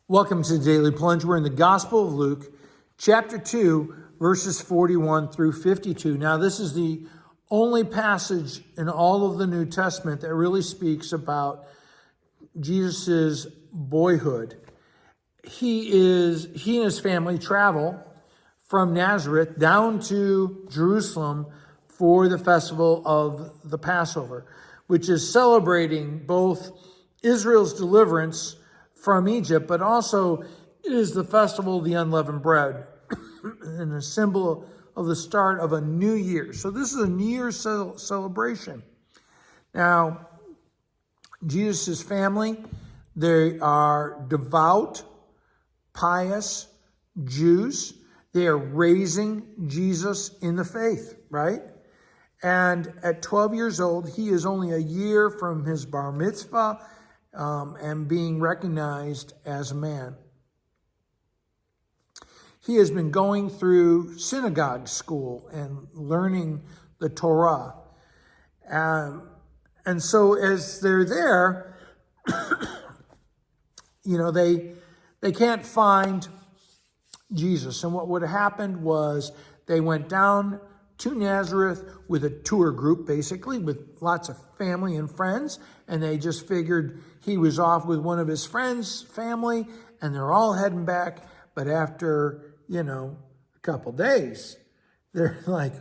Welcome to the Daily Plunge. We're in the Gospel of Luke, chapter 2, verses 41 through 52. Now, this is the only passage in all of the New Testament that really speaks about Jesus' boyhood. He and his family travel from Nazareth down to Jerusalem for the festival of the Passover, which is celebrating both Israel's deliverance from Egypt, but also it is the festival of the unleavened bread and a symbol of the start of a new year. So this is a New Year's celebration. Now, Jesus' family, they are devout, pious Jews. They are raising Jesus in the faith, right? And at 12 years old, he is only a year from his bar mitzvah, and being recognized as a man. He has been going through synagogue school and learning the Torah. And so as they're there, they can't find Jesus. And what would have happened was they went down to Nazareth with a tour group, basically, with lots of family and friends. And they just figured he was off with one of his friends' family, and they're all heading back. But after, a couple days, they're like,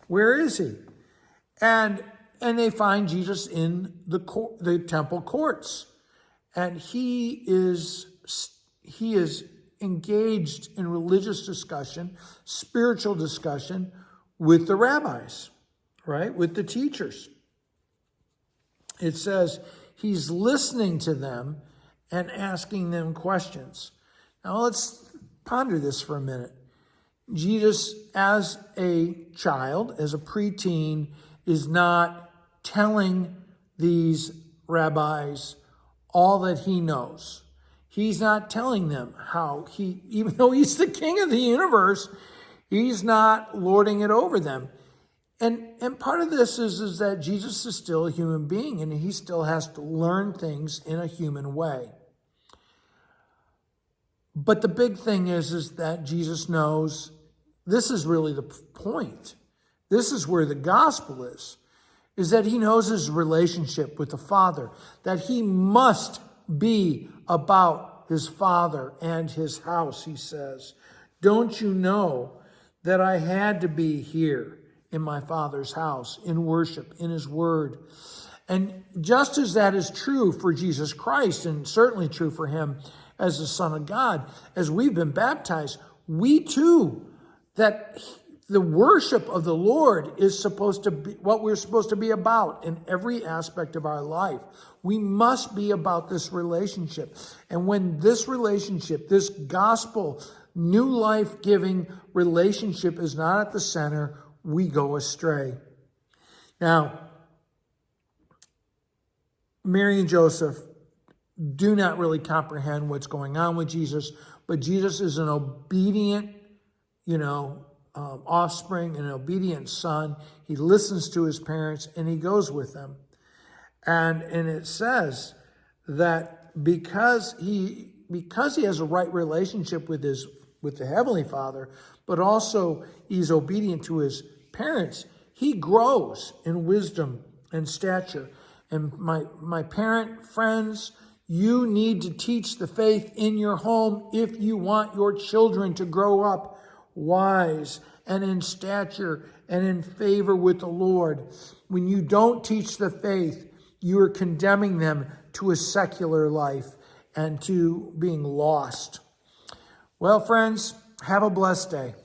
where is he? And they find Jesus in the temple courts. And he is engaged in religious discussion, spiritual discussion with the rabbis, right? With the teachers. It says he's listening to them and asking them questions. Now let's ponder this for a minute. Jesus, as a child, as a preteen, is not telling these rabbis all that he knows. He's not telling them how even though he's the king of the universe, he's not lording it over them. And part of this is that Jesus is still a human being, and he still has to learn things in a human way. But the big thing is that Jesus knows this is really the point. This is where the gospel is that he knows his relationship with the Father, that he must be about his Father and his house, he says. Don't you know that I had to be here in my Father's house, in worship, in his word? And just as that is true for Jesus Christ, and certainly true for him as the Son of God, as we've been baptized, we too, that the worship of the Lord is supposed to be what we're supposed to be about in every aspect of our life. We must be about this relationship. And when this relationship, this gospel, new life-giving relationship is not at the center, we go astray. Now, Mary and Joseph do not really comprehend what's going on with Jesus, but Jesus is an obedient, offspring, an obedient son. He listens to his parents and he goes with them. And it says that because he has a right relationship with the Heavenly Father, but also he's obedient to his parents, he grows in wisdom and stature. And my parent friends, you need to teach the faith in your home if you want your children to grow up wise and in stature and in favor with the Lord. When you don't teach the faith, you are condemning them to a secular life and to being lost. Well, friends, have a blessed day.